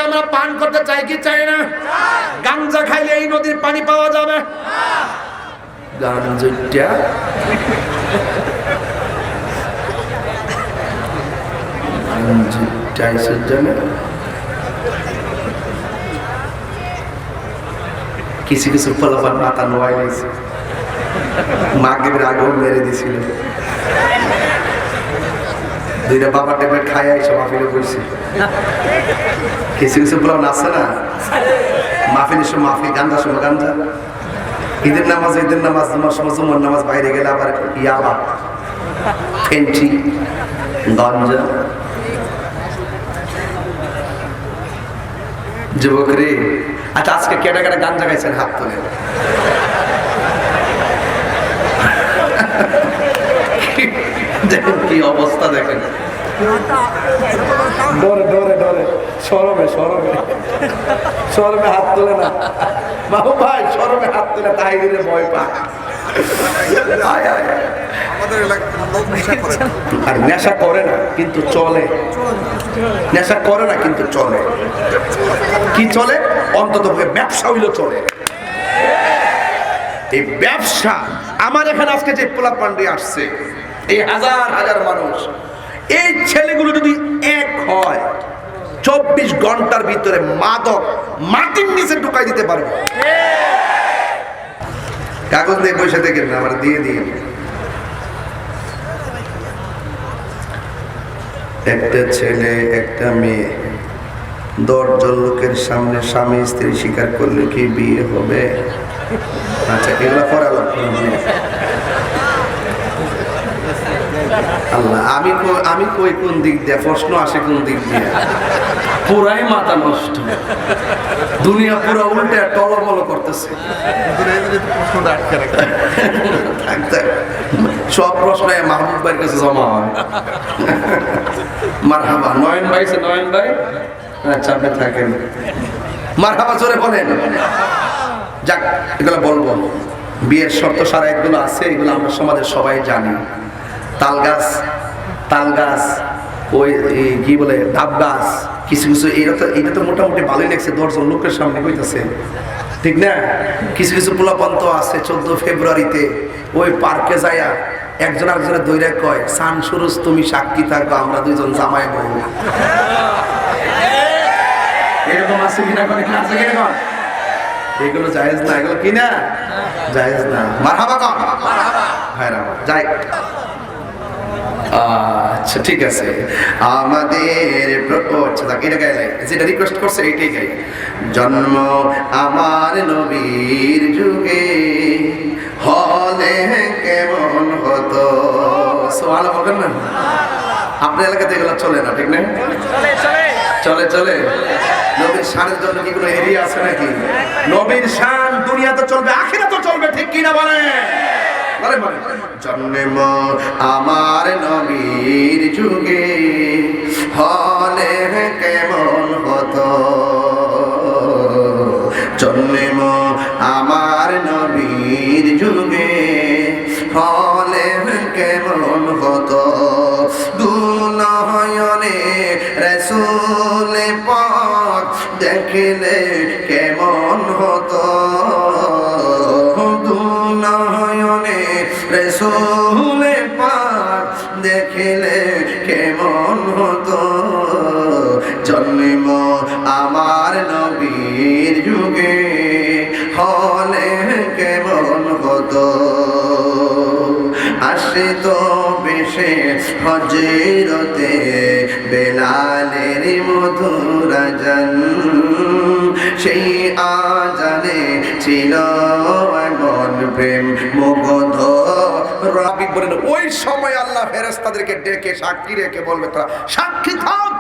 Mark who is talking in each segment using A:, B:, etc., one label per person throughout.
A: আমরা পান করতে চাই কি চাই না? গাঞ্জা খাইলে এই নদীর পানি পাওয়া যাবে? গাঞ্জা কিছু কিছু ফলাফল মাথা নোয়াই নিয়েছে, মাগরিবের আগেও মেরে দিছিল। দুইটা বাবা টেপের খাইয়া এসে মাহফিলে বলছি। কিছু কিছু বলা আছে না, মাহফিলের সময় মাহফিল, গাঞ্জার সময় গাঞ্জা, ঈদের নামাজ জুমার সময় জুমার নামাজ, বাইরে গেলে আবার ইয়াবা, ফেন্টি, গাঞ্জা। যুবক রে, আচ্ছা আজকে কেটে কেটে গাঞ্জা খাইছেন হাত তুলে? দেখেন কি অবস্থা, দেখেন ডরে ডরে ডরে, শরমে শরমে শরমে হাত তোলে না। বাবু ভাই শরমে হাত তোলে, তাই দিলে ভয় পায়। আর নেশা করে না কিন্তু চলে, নেশা করে না কিন্তু চলে। কি চলে? অন্তত ব্যবসা হইলো চলে। এই ব্যবসা, আমার এখানে আজকে যে পোলাপান্ডি আসছে, এই হাজার হাজার মানুষ, এই ছেলেগুলো যদি এক হয় 24 ঘন্টার ভিতরে মাদক মাটির নিচে ঢুকাই দিতে পারবে। কাগজ দিয়ে পয়সা দেখেন না, আমার দিয়ে দিয়ে। একটা ছেলে একটা মেয়ে 10 জন লোকের সামনে স্বামী স্ত্রী স্বীকার করলে কি বিয়ে হবে? আচ্ছা, এগুলা করা লাগবে। আল্লাহ, আমি কই কোন দিক দিয়ে প্রশ্ন আসে, কোন দিক দিয়ে? পুরাই মাথা নষ্ট, দুনিয়া পুরো উল্টে টলমল করতেছে। সব প্রশ্ন মাহমুদ ভাইয়ের কাছে জমা হয়। মারহাবা। নয়ন ভাই, নয়ন ভাই, আচ্ছা আপনি থাকেন। মারহাবা জোরে বলেন। যাক, এগুলো বলবো। বিয়ের শর্ত সারাইতগুলো আছে, এগুলো আমরা সমাজের সবাই জানি। তাল গাছ, ওই কি বলে ডাব গাছ, কিছু কিছু এটা তো মোটামুটি ভালোই লাগছে, 10 জন লোকের সামনে কইতাছে, ঠিক না? কিছু কিছু পোলাপন্ত আছে 14 ফেব্রুয়ারিতে ওই পার্কে যায়া একজন আরেকজনের দৈরা কয়, সান সুরজ তুমি সাক্ষী থাকো, আমরা দুইজন জামাই বউ। এরকম আছে কিনা? আছে কিনা? এগুলো জায়েজ না, এগুলো কিনা জায়েজ না। মারহাবা কর, ভাইরা যাই। আচ্ছা ঠিক আছে, আমাদের এটা গাইলে যেটা রিকোয়েস্ট করছে এইটাই গাই। জন্ম আমার নবীর যুগে হলে কেমন হতো। সুবহানাল্লাহ বলেন না? আপনার এলাকাতে এগুলো চলে না, ঠিক না? চলে চলে। নবীর শানের জন্য কি কোনো এরিয়া আছে নাকি? নবীর শান দুনিয়াতে চলবে, আখিরাতেও চলবে, ঠিক কিনা বলেন? জন্ম আমার নবীর যুগে হলে কেমন হতো। জন্ম আমার নবীর যুগে হলে কেমন হতো। দুনয়নে রাসূল পাক দেখলে কেমন হতো। দুনয়নে রাসূল পাক দেখলে কেমন হতো। জন্ম আমার নবীর যুগে হলে কেমন হতো। আসে তো বেশে হজরতে বেলালের মধুর আজান, সেই আজানে ছিল এমন প্রেম মুগ্ধ। রাবি বলেন ওই সময় আল্লাহ ফেরেশতাদেরকে ডেকে সাক্ষী রেখে বলবে, তোরা সাক্ষী থাক।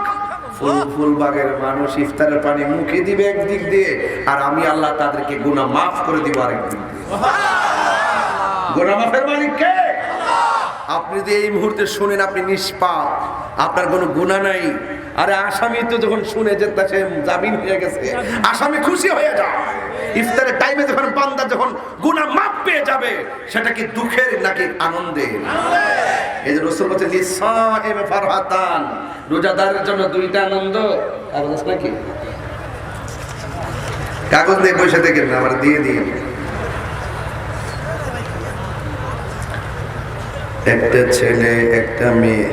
A: ফুলবাগের মানুষ ইফতারের পানি মুখে দিবে একদিক দিয়ে, আর আমি আল্লাহ তাদেরকে গুনাহ মাফ করে দিব আরেক দিক দিয়ে। গুনাহ মাফের মালিক কে? আপনি যদি এই মুহূর্তে শুনেন আপনি নিষ্পাপ, আপনার কোনো গুনাহ নাই। আরে আসামি তো যখন শুনে যে সে জামিন হয়ে গেছে, আসামি খুশি হয়ে যায়। ইফতারের টাইমে যখন বান্দা যখন গুনাহ মাফ পেয়ে যাবে, সেটা কি দুঃখের নাকি আনন্দের? এই যে রাসূল বলেছেন লিসাইম ফারহাতান, রোজাদারের জন্য দুইটা আনন্দ। আর নাকি কাগজ দিয়ে পয়সা দেখেন না, আমার দিয়ে দিয়ে। একটা ছেলে একটা মেয়ে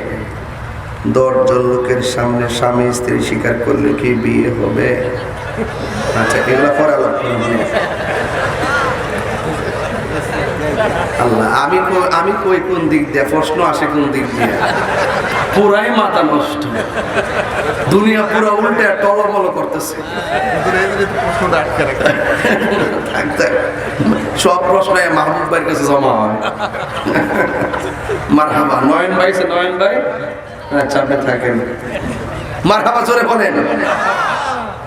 A: 10 জন লোকের সামনে স্বামী স্ত্রী স্বীকার করলে কি বিয়ে হবে? আচ্ছা, এগুলো করা লাগবে। আল্লাহ, আমি কই কোন দিক দিয়ে প্রশ্ন আসে, কোন দিক দিয়ে? পুরাই মাথা নষ্ট, দুনিয়া পুরো উল্টে টলমল করতেছে। সব প্রশ্ন মাহমুদ ভাইয়ের কাছে জমা হয়। মারহাবা নয়ন ভাই, নয়ন ভাই, আচ্ছা আপনি থাকেন। মারহাবা জোরে বলেন।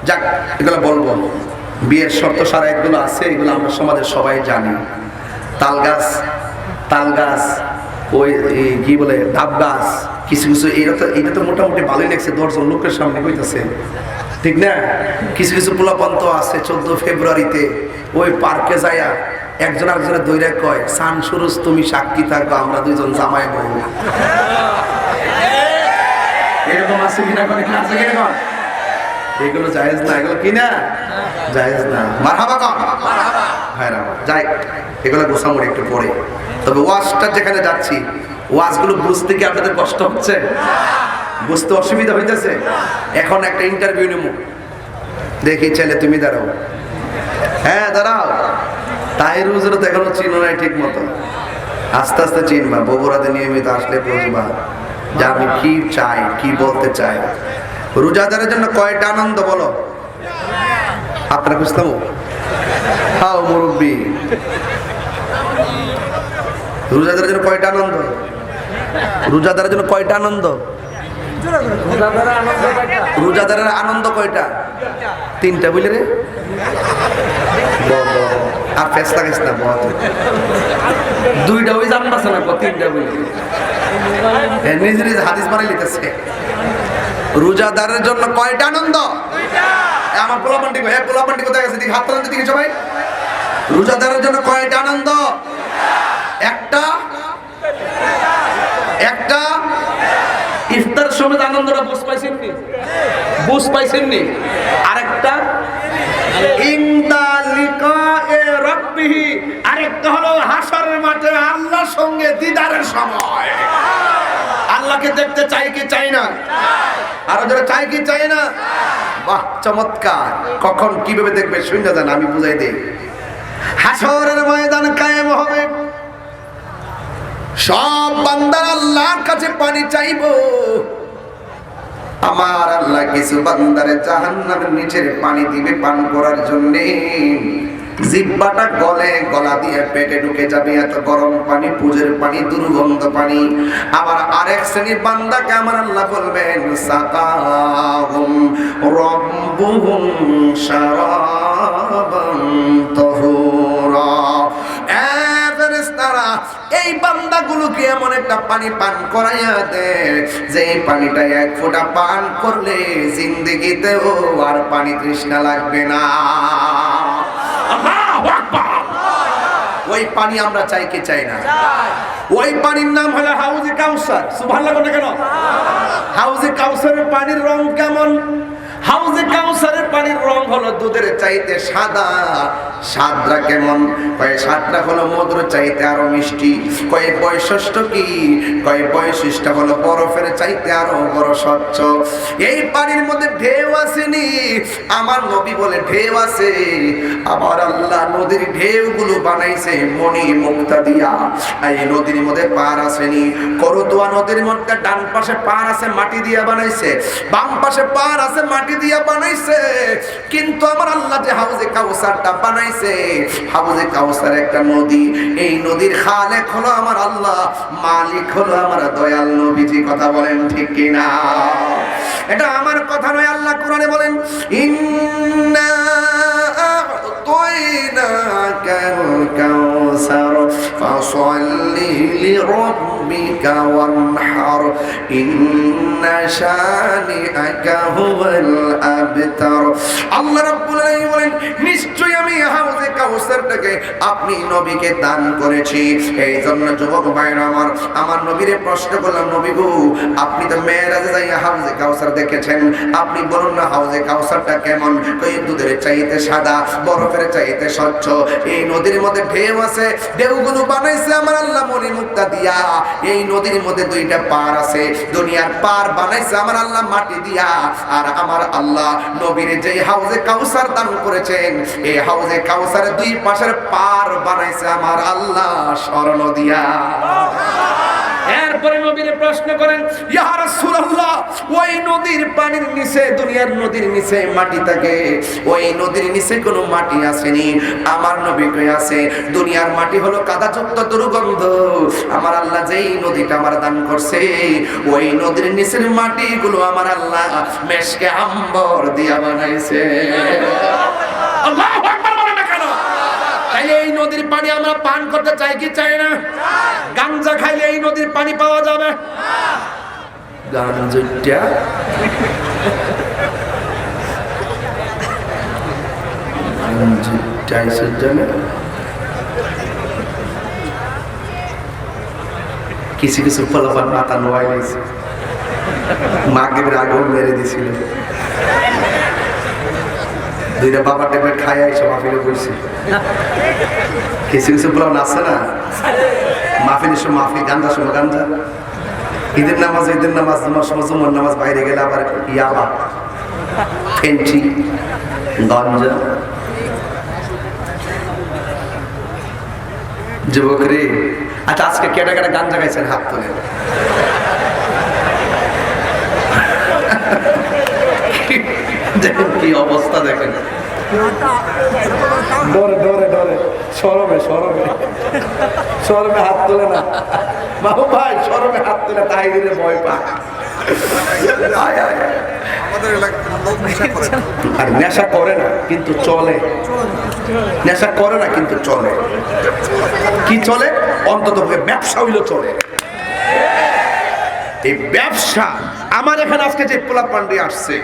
A: যাক, এগুলো বলবো। বিয়ের শর্ত সারাইতগুলো আছে, এগুলো আমরা সমাজের সবাই জানি। তাল গাছ, ওই কি বলে ডাব গাছ, কিছু কিছু এটা তো মোটামুটি ভালোই লাগছে 10 জন লোকের সামনে কইতাছে, ঠিক না? কিছু কিছু পোলাপন্ত আছে 14 ফেব্রুয়ারিতে ওই পার্কে যায়া একজন আরেকজনের দৈরা কয়, সান সুরজ তুমি সাক্ষী থাকো, আমরা 2 জন জামাই বউ। এরকম আছে কিনা? আছে কিনা? এগুলো জায়েজ না, এগুলো কি না জায়েজ না। মারহাবা কর, ভাইরা যাই, এগুলো গোসামুড়ি একটু পরে। তবে ওয়াজটা যেখানে যাচ্ছি, ওয়াজগুলো বুঝতে কি আপনাদের কষ্ট হচ্ছে? বুঝতে অসুবিধা হইতেছে? এখন একটা ইন্টারভিউ নেব, দেখি ছেলে তুমি দাঁড়াও। হ্যাঁ দাঁড়াও। তাহির হুজুরও তো এখনো চিনো নাই ঠিক মতো, আস্তে আস্তে চিনবা। বগুড়াতে নিয়মিত আসলে বুঝবা যে আমি কি চাই, কি বলতে চাই। রোজাদারের জন্য কয়টা আনন্দ বলো? আপনারা বুঝতাম? হাও মুরব্বী, রোজাদারের জন্য কয়টা আনন্দ? রোজাদারের জন্য কয়টা আনন্দ? রোজাদারের আনন্দ কয়টা? 3টা বুঝলে রে। আর ফেস লাগাইস না, 2টা ওই জানবাছে না, 3টা বুঝলে নিজে নিজে হাদিস বানাই লিখেছে। রোজাদারের জন্য কয়টা আনন্দ? আমার পোলাপান্টি কই, পোলাপান্টি কোথায় গেছে? দিকে হাত তোলেন দিকে সবাই। রোজাদারের জন্য কয়টা আনন্দ? একটা ইফতার সময় আনন্দটা বুঝ পাইছেন নি? বুঝ পাইছেন নি? আরেকটা ইনদা লিকায়ে রাব্বিহি, আরেকটা হলো হাশরের মাঠে আল্লাহর সঙ্গে দিদারের সময়। আল্লাহকে দেখতে চাই কি চাই না? আর যারা চাই কি চাই না? বাহ, চমৎকার। কখন কিভাবে দেখবে শুনে যান, আমি বুঝাই দেই। হাশরের ময়দান কায়েম হবে, সব বান্দারা আল্লাহর কাছে পানি চাইবো। আমার আল্লাহ কিছু বান্দারে জাহান্নামের নিচের পানি দিবে পান করার জন্য। জিহ্বাটা গলা দিয়ে পেটে ঢুকে যাবে, এত গরম পানি, পুজের পানি, দুর্গন্ধ পানি। আবার আরেক শ্রেণীর বান্দাকে আমার আল্লাহ বলবেন, সাকাহুম রাব্বুহুম শারাবান তাহুরা। এই বান্দাগুলোকে এমন একটা পানি পান করাইয়া দে, যে পানিটা 1 ফোঁটা পান করলে জিন্দেগিতেও আর পানি তৃষ্ণা লাগবে না। ওই পানি আমরা চাই কি চাই না? ওই পানির নাম হলো হাউজে কাউসার। সুবহানাল্লাহ বলে কেন? হাউজে কাউসারের পানির রং কেমন? হাউজে কাউসারের পানির রং হলো দুধের চাইতে সাদা। স্বাদটা কেমন? কয় স্বাদটা হলো মধুর চাইতে আরো মিষ্টি। কয় বৈশিষ্ট্য কি? কয় বৈশিষ্ট্য হলো বরফের চাইতে আরো বড় স্বচ্ছ। এই পানির মধ্যে ঢেউ আসেনি, আমার নবী বলে ঢেউ আছে। আবার আল্লাহ নদীর ঢেউগুলো বানাইছে মণি মুক্তা দিয়া। এই নদীর মধ্যে পার আসেনি। করতোয়া নদীর মধ্যে ডান পাশে পার আছে মাটি দিয়া বানাইছে, বাম পাশে পার আছে মাটি দিয়া বানাইছে। কিন্তু আমার আল্লাহ যে হাউজে কাউসারটা বানাইছে, হাউজে কাউসার একটা নদী। এই নদীর খালেক হলো আমার আল্লাহ, মালিক হলো আমার দয়াল নবীজি। কথা বলেন ঠিক কিনা? এটা আমার কথা নয়, আল্লাহ কোরআনে বলেন, ইন্না আ'তাইনাকাল কাউসার ফাসাল্লি লিরাব্বিকা ওয়ানহার ইন্না শানিআকা হুয়াল আবতার। আল্লাহ রাব্বুল আলামিন বলেন, নিশ্চয়ই আমি হাউজে কাউসারটাকে আপনি নবীকে দান করেছি। এই জন্য যুবক ভাইরা আমার নবীরে প্রশ্ন করলাম, নবী গো, আপনি তো মেরাজে যাইয়া হাউজে কাউসার দেখেছেন, আপনি বলুন না হাউজে কাউসারটা কেমন? কই দুধের চাইতে সাদা, সাদা, বরফের চাইতে স্বচ্ছ। এই নদীর মধ্যে ঢেউ আছে, ঢেউগুলো বানাইছে আমার আল্লাহ মণিমুক্তা দিয়া। এই নদীর মধ্যে দুইটা পার আছে, দুনিয়ার পার বানাইছে আমার আল্লাহ মাটি দিয়া। আর আমার আল্লাহ নবীর যে হাউজে কাউসার দান করেছেন, এই হাউজে কাউসারের দুই পাশের পার বানাইছে আমার আল্লাহ স্বর্ণ দিয়া। এরপরে নবীরে প্রশ্ন করেন, ইয়া রাসূলুল্লাহ, ওই নদীর পানির নিচে, দুনিয়ার নদীর নিচে মাটি থাকে, ওই নদীর নিচে কোনো মাটি আসেনি? আমার নবী কই আছে, দুনিয়ার মাটি হলো কাদাযুক্ত দুর্গন্ধ। আমার আল্লাহ যেই নদীটা আমার দান করছে, ওই নদীর নিচের মাটিগুলো আমার আল্লাহ মেশকে আম্বর দিয়া বানাইছে। আল্লাহু আকবার বলেন না কেন? তাইলে এই নদীর পানি আমরা পান করতে চাই কি চাই না? গাঞ্জা খাইলে এই নদীর পানি পাওয়া যাবে? গাঞ্জাটা কিছু কিছু ফলাফল মাথা নোয়াই গেছে, মাকে আগুন মেরে দিছিল। দুইটা বাবা টেপে খাই আইসো মাহফিলে বসে। কিছু কিছু বলা আছে না, মাহফিলের সময় মাহফিল, গাঞ্জা সময় গাঞ্জা, ঈদের নামাজ জুমার সময় জুমার নামাজ, বাইরে গেলে আবার ইয়াবা, ফেন্টি, গাঞ্জা। যুবক রে, আচ্ছা আজকে কেটে কেটে গাঞ্জা খাইছেন? হাত তুলে। দেখুন কি অবস্থা, দেখেন ডরে ডরে ডরে, শরমে শরমে শরমে হাত তোলে না। বাবু ভাই শরমে হাত তোলে, তাই দিলে ভয় পায়। আর নেশা করে না কিন্তু চলে, নেশা করে না কিন্তু চলে। কি চলে? অন্তত ব্যবসা হইলো চলে। এই ব্যবসা, আমার এখানে আজকে যে পোলাপান্ডি আসছে,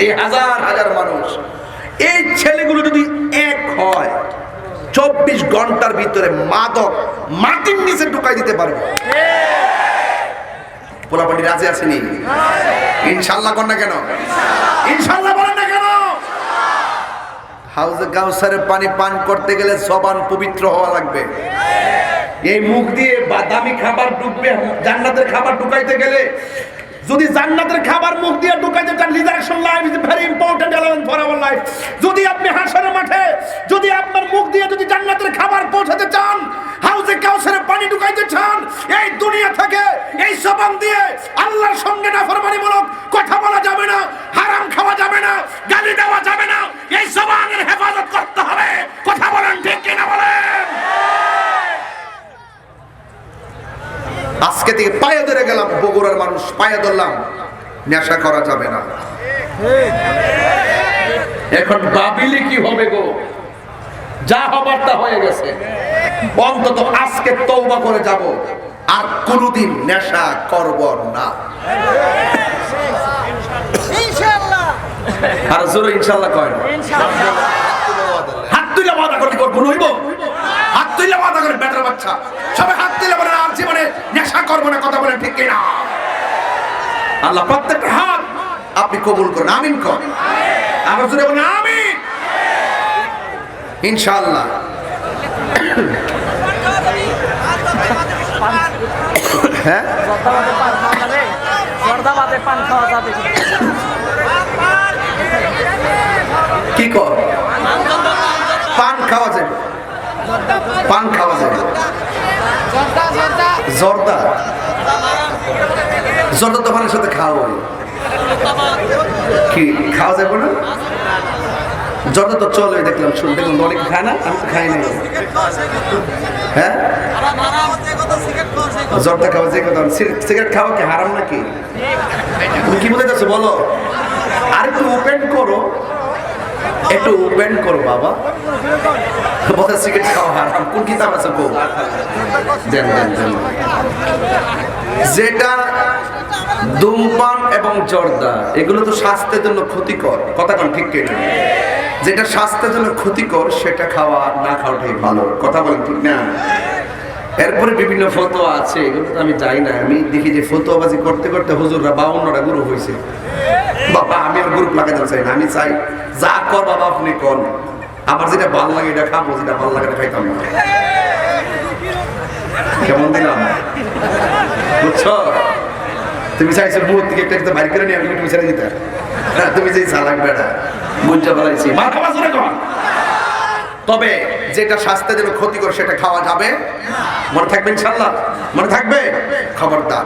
A: এই হাজার হাজার মানুষ, এই ছেলেগুলো যদি এক হয়, 24 ঘন্টার ভিতরে মাদক মাটির নিচে ঢুকাই দিতে পারবে। পোলাপান্ডি রাজি আসেনি? ইনশাল্লাহ কর না কেন? ইনশাল্লাহ বলেন না কেন? হাউজে কাউসারের পানি পান করতে গেলে জবান পবিত্র হওয়া লাগবে। এই মুখ দিয়ে দামি খাবার ঢুকবে, জান্নাতের খাবার ঢুকাইতে গেলে, যদি জান্নাতের খাবার মুখ দিয়ে ঢুকাইতে চান, reservation life is very important element for our life. যদি আপনি হাসরের মাঠে, যদি আপনার মুখ দিয়ে যদি জান্নাতের খাবার পৌঁছাতে চান, হাউজে কাউসারের পানি ঢুকাইতে চান, এই দুনিয়া থেকে এই জবান দিয়ে আল্লাহর সঙ্গে নাফরমানিমূলক কথা বলা যাবে না, হারাম খাওয়া যাবে না, গালি দেওয়া যাবে না। এই জবানের হেফাজত করতে হবে। কথা বলেন ঠিক কি না বলেন? আজকে থেকে পায়ে ধরে গেলাম, বগুড়ার মানুষ পায়ে ধরলাম, নেশা করা যাবে না। এখন ভাবিলে কি হবে গো? যা হবার তা হয়ে গেছে। অন্তত আজকে তওবা করে যাব, আর কোনোদিন নেশা করব না। ইনশাআল্লাহ। আর জোরে ইনশাআল্লাহ কয় না? ইনশাআল্লাহ। হাত তুলে ওয়াদা করে করব নইব? হাত তুলে ওয়াদা করে বেটার বাচ্চা সবাই হাত তুলে বলেন, আর জীবনে নেশা করব না। কথা বলেন ঠিক কি না? আল্লাহ প্রত্যেকটা হাত আপনি কবুল করুন। আমিন কর। আবার জোরে বলেন আমিন। ইনশাআল্লাহ। হ্যাঁ, কি কর? পান খাওয়া যাবে, পান খাওয়া যাবে। জর্দা, জর্দা তো পানের সাথে খাওয়া হয়। কি খাওয়া যাবে না? জর্দা তো চলে, দেখলাম দেখলাম অনেক খায় না, আমি তো খাই না। হ্যাঁ, জর্দা খাওয়া যে কথা, সিগারেট খাওয়া কি হারাম নাকি? তুমি কি বলতে চাচ্ছো বলো? আর একটু ওপেন করো, একটু ওপেন করো বাবা। বলে সিগারেট খাওয়া হারাম, কোন কিতাব আছে গো? দেন দেন দেন। যেটা ধূমপান এবং জর্দা, এগুলো তো স্বাস্থ্যের জন্য ক্ষতিকর। কথা কোন ঠিক কি? যেটা স্বাস্থ্যের জন্য ক্ষতিকর সেটা খাওয়া না খাওয়াটাই ভালো। কথা বলেন ঠিক না? এরপরে বিভিন্ন ফতোয়া আছে, এগুলো তো আমি যাই না। আমি দেখি যে ফতোয়াবাজি করতে করতে হুজুররা 52টা গ্রুপ হয়েছে। বাবা আমি আর গ্রুপ লাগাতে চাই না, আমি চাই যা কর বাবা আপনি কর।
B: আমার যেটা ভালো লাগে এটা খাবো, যেটা ভালো লাগে না খাইতাম না। কেমন দিলাম বুঝছো? তুমি চাইছো মুখ থেকে একটা বাইর করে নিয়ে আমি তুমি ছেড়ে দিতে, তুমি যে চালাক বেটা বুঝতে পারাইছি মা খাওয়া শুনে কর। তবে যেটা স্বাস্থ্যের জন্য ক্ষতিকর সেটা খাওয়া যাবে, মনে থাকবে ইনশাআল্লাহ, মনে থাকবে। খবরদার,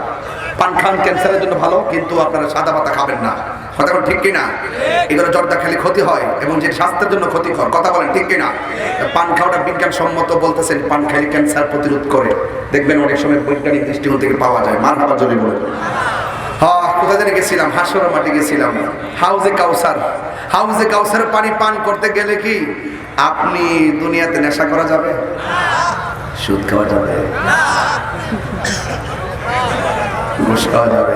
B: পান খান ক্যান্সারের জন্য ভালো, কিন্তু আপনারা সাদা পাতা খাবেন না। কথা বলেন ঠিক কিনা? এগুলো জর্দা খেলে ক্ষতি হয় এবং যে স্বাস্থ্যের জন্য ক্ষতিকর। কথা বলেন ঠিক কিনা? পান খাওয়াটা বিজ্ঞানসম্মত বলতেছেন, পান খাইলে ক্যান্সার প্রতিরোধ করে। দেখবেন অনেক সময় বৈজ্ঞানিক দৃষ্টিকোণ থেকে পাওয়া যায়। মার খাবার জন্য বলে কোথায় জানি গেছিলাম, হাসরের মাঠে গেছিলাম, হাউজে কাউসার। হাউজে কাউসারের পানি পান করতে গেলে কি আপনি দুনিয়াতে নেশা করা যাবে? সুদ খাওয়া যাবে? ঘুষ খাওয়া যাবে?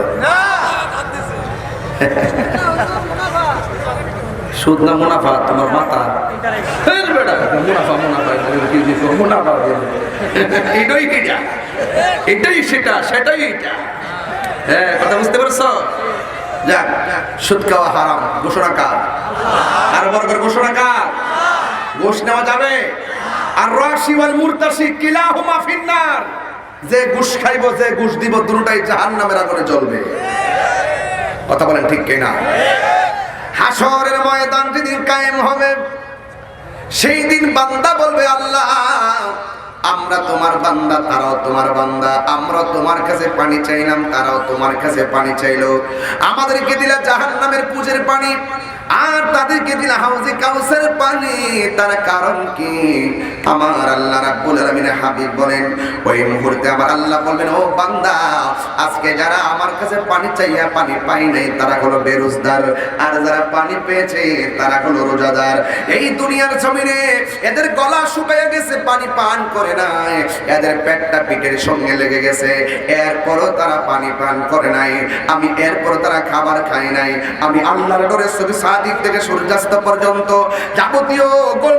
B: সুদ না মুনাফা? তোমার মাথা মুনাফা মুনাফা মুনাফা এটাই কিটা, এটাই সেটা, সেটাই এটা। হ্যাঁ, কথা বুঝতে পারছো? যাক, সুদ খাওয়া হারাম ঘোষণা কার? আর বড় করে ঘোষণা কার? ঘুষ নেওয়া যাবে? আর রাশি ওয়াল মুরতাশি কিলাহুমা ফিন্নার। যে ঘুষ খাইবো, যে ঘুষ দিব, দুটোটাই জাহান্নামের আগুনে জ্বলবে। কথা বলেন ঠিক কিনা? হাসরের ময়দান যেদিন কায়েম হবে, সেই দিন বান্দা বলবে, আল্লাহ আমরা তোমার বান্দা, তারাও তোমার বান্দা। আমরা তোমার কাছে পানি চাইলাম, তারাও তোমার কাছে পানি চাইলো। আমাদেরকে দিলা জাহান্নামের পুজের পানি, আর তাদেরকে দিলা হাউজে কাউসারের পানি। তার কারণ কি? আমার আল্লাহ রাব্বুল আলামিনের হাবিব বলেন, ওই মুহূর্তে আমার আল্লাহ বলবেন, ও বান্দা, আজকে যারা আমার কাছে পানি চাইয়া পানি পাই নাই তারা হলো বেরোজগার, আর যারা পানি পেয়েছে তারা হলো রোজাদার। এই দুনিয়ার জমিনে এদের গলা শুকাইয়া গেছে, পানি পান করে নাই, এদের পেটটা পিঠের সঙ্গে লেগে গেছে, এরপরও তারা পানি পান করে নাই। আমি এরপরও তারা খাবার খায় নাই। আমি আল্লাহর ডরে সাদিক থেকে সূর্যাস্ত পর্যন্ত যাবতীয়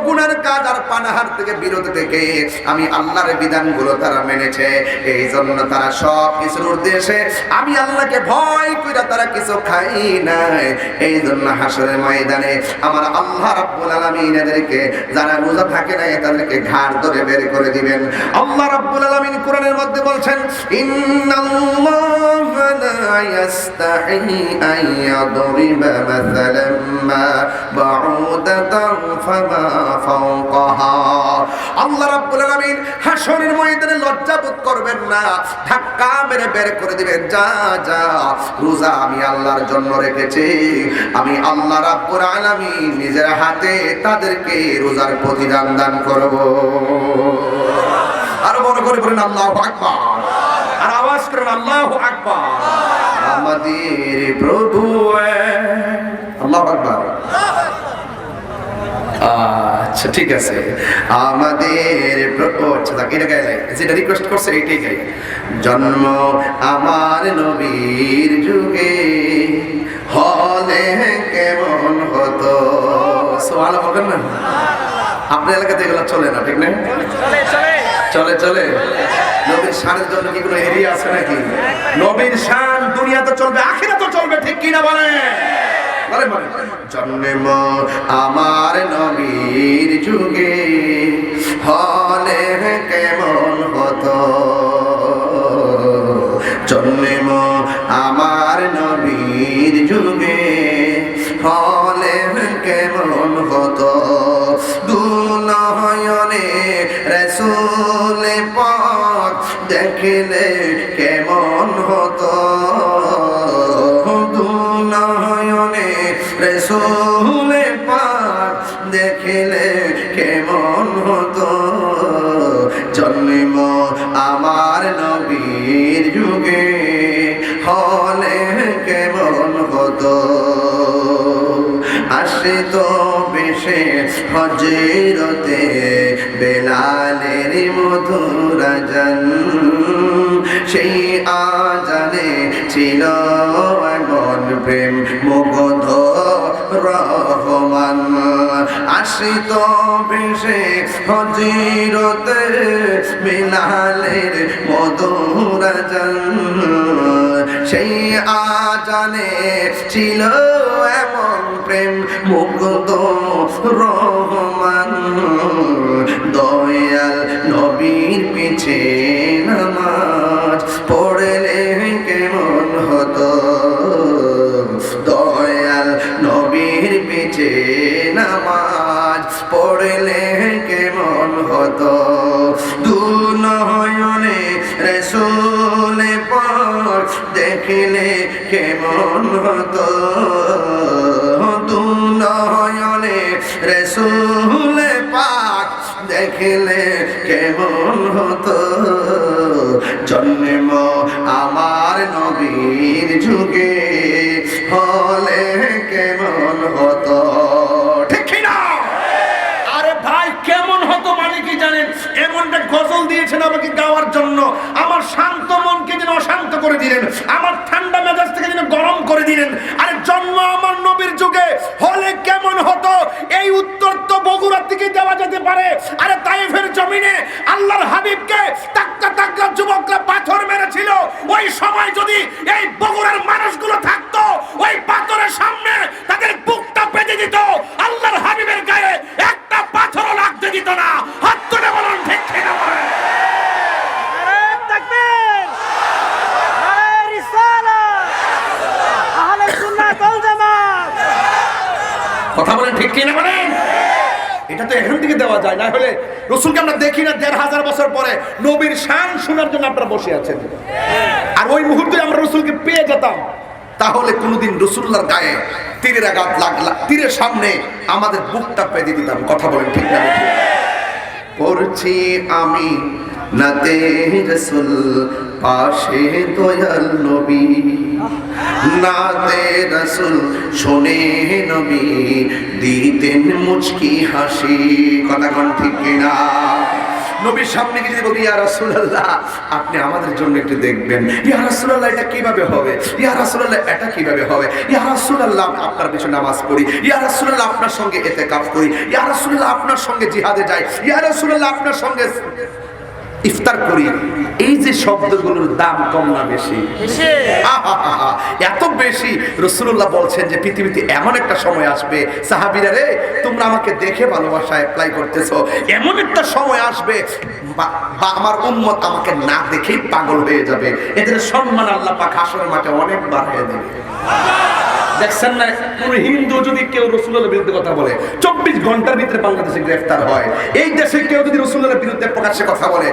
B: গুনার কাজ আর পানাহার থেকে বিরত থেকে আমি আল্লাহর বিধানগুলো তারা মেনেছে। এই জন্য তারা সব কিছুর উদ্দেশ্যে আমি আল্লাহকে ভয় কইরা তারা কিছু খাই নাই। এই জন্য হাসরের ময়দানে আমার আল্লাহ রাব্বুল আলামিন এদেরকে, যারা রোজা থাকে না তাদেরকে ঘাড় ধরে বের করে দিবেন। আল্লাহ রাব্বুল আলামিন কোরআনের মধ্যে বলছেন, ইন্নাল্লাহা লা ইয়াস্তাহি আন ইয়াদরিবা মাসালাম মা বাউদাতান ফামা ফাওকাহা। আল্লাহ রাব্বুল আলামিন হাসরের ময়দানে লজ্জা বোধ করবেন না, ধাক্কা মেরে বের করে দিবেন, যা যা, রোজা আমি আল্লাহর জন্য রেখেছি। আমি আল্লাহ রাব্বুল আলামিন নিজের হাতে তাদেরকে রোজার প্রতিদান দান করব। আরো বড় করে বলেন আল্লাহু আকবার, আর আওয়াজ করেন আল্লাহু আকবার। আমাদের প্রভু আল্লাহু আকবার। আচ্ছা ঠিক আছে, আমাদের প্রভু, আচ্ছা এটা গাইলাই, যেটা রিকোয়েস্ট করছে এইটাই গাই। জন্ম আমার নবীর যুগে হলে কেমন হতো। সুবহানাল্লাহ বলবেন না? আপনার এলাকাতে এগুলো চলে না, ঠিক না? চলে চলে। নবীর শানের জন্য কি কোনো এরিয়া আছে নাকি? নবীর শান দুনিয়াতে চলবে, আখিরাতেও চলবে, ঠিক কি না বলেন? জন্ম আমার নবীর যুগে হলে কেমন হতো। জন্ম আমার নবীর যুগে হলে কেমন হতো। দুনয়নে রাসূল পাক দেখলে কেমন হতো। দুনয়নে রাসূল পাক দেখলে কেমন হতো। জন্ম আমার নবীর যুগে হলে কেমন হতো। আসিত বেশে হজরতে বেলালের মধুর আজান, সেই আজানে ছিল এমন প্রেম মুগ্ধ রহমান। আসিত বেশে হজরতে বেলালের মধুর আজান, সেই আজানে ছিল এমন
A: প্রেম মুগ্ধ রহমান দয়াল নবীর পিছে নামাজ পড়লে কেমন হতো দয়াল নবীর পিছে নামাজ পড়লে কেমন হতো দুনয়নে রাসূল পাক দেখলে কেমন হতো দুনয়নে রাসূল পাক দেখলে কেমন হতো জন্ম আমার নবীর যুগে হলে কেমন হতো ঠিক না?
B: আরে ভাই কেমন হতো মানে কি জানেন? এমনটা গজল দিয়েছেন আমাকে গাওয়ার জন্য, আমার শান্ত মনকে যেন অশান্ত করে দিলেন, আমার ঠান্ডা মেজাজ থেকে যেন গরম করে দিলেন। আরে জন্ম আমার নবীর যুগে হলে কেমন হতো, এই উত্তর তো বগুড়ার দিকে দেওয়া যেতে পারে। আরে তায়েফের জমিনে আল্লাহর হাবিবকে তাক্কা তাক্কা যুবকরা পাথর মেরেছিল, ওই সময় যদি এই বগুড়ার মানুষগুলো থাকতো, ওই পাথরের সামনে তাদের বুকটা পেতে দিত, আল্লাহর হাবিবের গায়ে একটা পাথরও লাগতে দিত না। হাত তুলে বলুন ঠিক ঠিক বলেন।
C: নারে তাকবীর, নারে রিসালাত, আহলে সুন্নাত ওয়াল জামাত।
B: কথা বলেন ঠিক কিনা বলেন? এটা তো এখান থেকে দেওয়া যায় না, হলে রসুলকে আমরা দেখি না ১৫০০ বছর পরে নবীর শান শোনার জন্য আপনারা বসে আছেন, আর ওই মুহূর্তে আমরা রসুলকে পেয়ে যেতাম, তাহলে কোনোদিন রসুল্লাহর গায়ে তীরের আঘাত লাগলা, তীরের সামনে আমাদের বুকটা পেতে দিতাম। কথা বলেন ঠিক না?
A: পড়ছি আমি নাতে রসুল পাশে দয়াল নবী নাতে রসুল শোনে নবী দিতেন মুচকি হাসি। কথা কোন ঠিক কিনা? নবীর সামনে গিয়ে যদি বলি ইয়া রাসূলুল্লাহ আপনি আমাদের জন্য একটু দেখবেন, ইয়া রাসূলুল্লাহ এটা কিভাবে হবে, ইয়া রাসূলুল্লাহ এটা কিভাবে হবে, ইয়া রাসূলুল্লাহ আপনার পিছনে নামাজ পড়ি, ইয়া রাসূলুল্লাহ আপনার সঙ্গে ইতিকাফ করি, ইয়া রাসূলুল্লাহ আপনার সঙ্গে জিহাদে যাই, ইয়া রাসূলুল্লাহ আপনার সঙ্গে ইফতার করি। এই যে শব্দগুলোর দাম কম না বেশি? এত বেশি। রাসূলুল্লাহ বলছেন যে পৃথিবীতে এমন একটা সময় আসবে, সাহাবীরা রে তোমরা আমাকে দেখে ভালোবাসা অ্যাপ্লাই করতেছো, এমন একটা সময় আসবে বা আমার উম্মত আমাকে না দেখেই পাগল হয়ে যাবে, এদের সম্মান আল্লাহ পাক হাশরের মাঠে অনেক বাড়িয়ে দেবে। দেখছেন না, কোন হিন্দু যদি কেউ রাসূলুল্লাহর বিরুদ্ধে কথা বলে 24 ঘন্টার ভিতরে বাংলাদেশে গ্রেফতার হয়। এই দেশে কেউ যদি রাসূলুল্লাহর বিরুদ্ধে প্রকাশ্যে কথা বলে